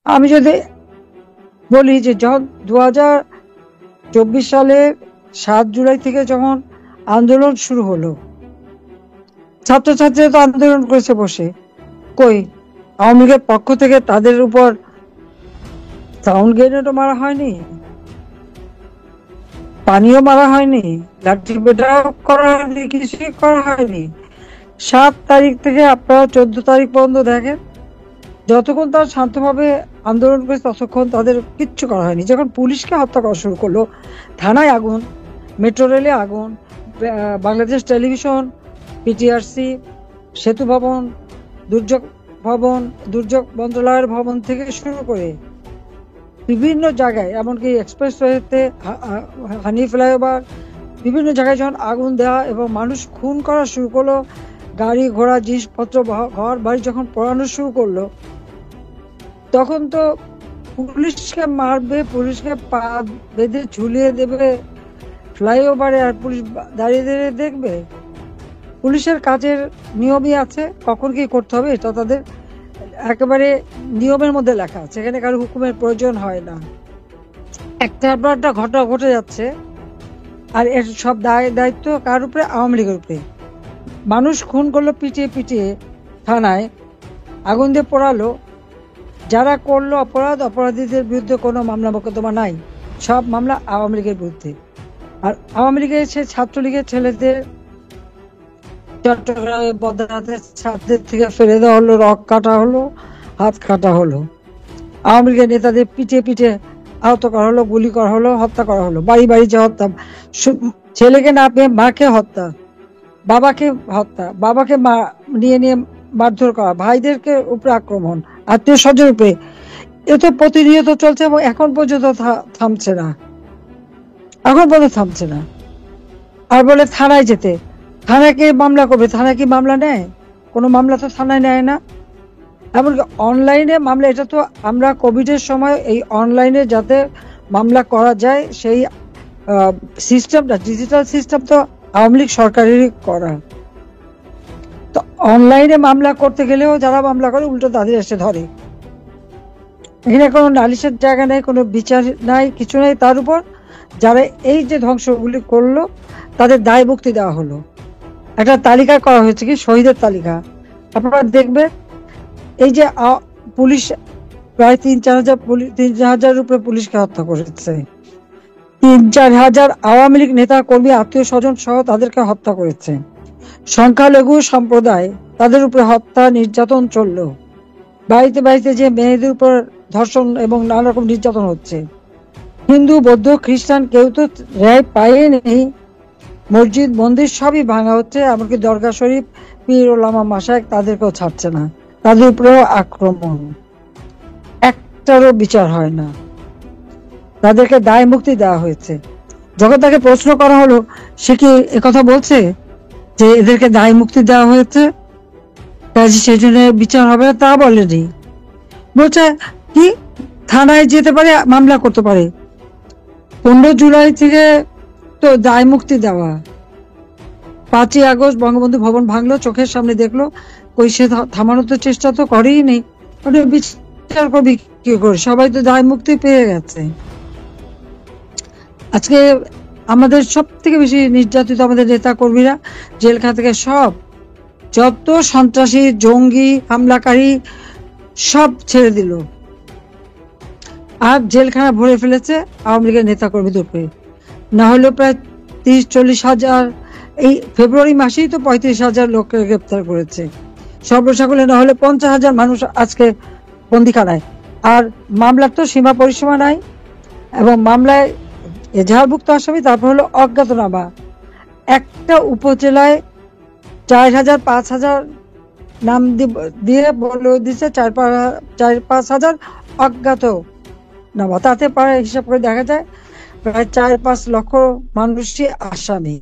আমি যদি বলি যে যখন 2024 সালে 7 জুলাই থেকে যখন আন্দোলন শুরু হলো, ছাত্রছাত্রীরা তো আন্দোলন করেছে বসে, কই আওয়ামী লীগের পক্ষ থেকে তাদের উপর সাউন্ড গ্রেনেডও মারা হয়নি, পানিও মারা হয়নি, লাঠি পেটাও করা হয়নি, কিছুই করা হয়নি। 7 তারিখ থেকে আপনারা 14 তারিখ পর্যন্ত দেখেন, যতক্ষণ তারা শান্তভাবে আন্দোলন করে ততক্ষণ তাদের কিচ্ছু করা হয়নি। যখন পুলিশকে হত্যা করা শুরু করলো, থানায় আগুন, মেট্রো রেলে আগুন, বাংলাদেশ টেলিভিশন, পিটিআরসি, সেতু ভবন, দুর্যোগ ভবন, দুর্যোগ মন্ত্রণালয়ের ভবন থেকে শুরু করে বিভিন্ন জায়গায়, এমনকি এক্সপ্রেসওয়েতে, হানি ফ্লাইওভার, বিভিন্ন জায়গায় যখন আগুন দেওয়া এবং মানুষ খুন করা শুরু করলো, গাড়ি ঘোড়া জিনিসপত্র ঘর বাড়ি যখন পোড়ানো শুরু করলো, তখন তো পুলিশকে মারবে, পুলিশকে পা বেঁধে ঝুলিয়ে দেবে ফ্লাইওভারে, আর পুলিশ দাঁড়িয়ে দাঁড়িয়ে দেখবে? পুলিশের কাজের নিয়মই আছে, কখন কি করতে হবে এটা তাদের একেবারে নিয়মের মধ্যে লেখা আছে, এখানে কারো হুকুমের প্রয়োজন হয় না। একটা ঘটনা ঘটে যাচ্ছে, আর এর সব দায়িত্ব কার উপরে? আওয়ামী লীগের উপরে। মানুষ খুন করলো পিটিয়ে পিটিয়ে, থানায় আগুন দিয়ে পোড়ালো, যারা করলো অপরাধ, অপরাধীদের বিরুদ্ধে কোনো মামলা মোকদ্দমা নাই, সব মামলা আওয়ামী লীগের বিরুদ্ধে। আর আওয়ামী লীগের ছাত্রলীগের ছেলেদের চট্টগ্রামে বদ্রাতে ছাত্রদের থেকে ফেলে দেওয়া হলো, রক কাটা হলো, হাত কাটা হলো, আওয়ামী লীগের নেতাদের পিটিয়ে পিটিয়ে আহত করা হলো, গুলি করা হলো, হত্যা করা হলো, বাড়ি বাড়ি যে হত্যা, ছেলেকে না পেয়ে মাকে হত্যা, বাবাকে হত্যা, বাবাকে নিয়ে নিয়ে মারধর করা, ভাইদেরকে উপরে আক্রমণ, আত্মীয় স্বজনের উপরে, এ তো প্রতিনিয়ত চলছে এবং এখন পর্যন্ত থামছে না, এখন পর্যন্ত থামছে না। আর বলে থানায় যেতে, থানায় কে মামলা করবে? থানায় কি মামলা নেয়? কোনো মামলা তো থানায় নেয় না। এমনকি অনলাইনে মামলা, এটা তো আমরা কোভিডের সময় এই অনলাইনে যাতে মামলা করা যায় সেই সিস্টেমটা, ডিজিটাল সিস্টেম তো আওয়ামী লীগ সরকারেরই করা। তো অনলাইনে মামলা করতে গেলেও যারা মামলা করে উল্টো তাদের এসে ধরে। এখানে কোনো নালিশের জায়গা নেই, কোনো বিচার নাই, কিছু নেই। তার উপর যারা এই যে ধ্বংসগুলি করলো তাদের দায় মুক্তি দেওয়া হলো। একটা তালিকা করা হয়েছে, কি শহীদের তালিকা, আপনারা দেখবেন। এই যে পুলিশ প্রায় 3-4 হাজার উপরে পুলিশকে হত্যা করেছে, 3-4 হাজার আওয়ামী লীগ নেতা কর্মী আত্মীয় স্বজন সহ তাদেরকে হত্যা করেছে। সংখ্যালঘু সম্প্রদায়, তাদের উপরে হত্যা নির্যাতন চললো। বাড়িতে বাড়িতে যে মেয়েদের উপর ধর্ষণ এবং নানা রকম নির্যাতন হচ্ছে। হিন্দু বৌদ্ধ খ্রিস্টান কেউ তো রেহাই পায়নি, মসজিদ মন্দির সবই ভাঙা হচ্ছে, এমনকি দরগা শরীফ, পীর ওলামা মাশায়েখ তাদেরকেও ছাড়ছে না, তাদের উপরেও আক্রমণ, একটারও বিচার হয় না, তাদেরকে দায় মুক্তি দেওয়া হয়েছে। যখন তাকে প্রশ্ন করা হলো, সে কি একথা বলছে যে এদেরকে দায় মুক্তি দেওয়া হয়েছে, সেই জন্য বিচার হবে না? তা বলেনি, বলছে কি থানায় যেতে পারে, মামলা করতে পারে। 15 জুলাই থেকে তো দায় মুক্তি দেওয়া, 5ই আগস্ট বঙ্গবন্ধু ভবন ভাঙলো, চোখের সামনে দেখলো, কই সে থামানোর তো চেষ্টা তো করেই নেই। বিচার করবি কি করে? সবাই তো দায় মুক্তি পেয়ে গেছে। আজকে আমাদের সব থেকে বেশি নির্যাতিত আমাদের নেতা কর্মীরা, জেলখানা থেকে সব যত সন্ত্রাসী জঙ্গি হামলাকারী সব ছেড়ে দিল, আর জেলখানা ভরে ফেলেছে আওয়ামী লীগের নেতা কর্মীদের উপরে। না হলেও প্রায় 30-40 হাজার, এই ফেব্রুয়ারি মাসেই তো 35,000 লোককে গ্রেপ্তার করেছে। সর্বসাকুল্যে না হলে 50,000 মানুষ আজকে বন্দিখানায়। আর মামলার তো সীমা পরিসীমা নাই, এবং মামলায় এজাহারভুক্ত আসামি, তারপর হলো অজ্ঞাতনামা। একটা উপজেলায় 4,000-5,000 নাম দিয়ে বলে দিচ্ছে 4-5 হাজার অজ্ঞাত নামা, তাতে প্রায় হিসাব করে দেখা যায় প্রায় 4-5 লক্ষ মানুষই আসামি।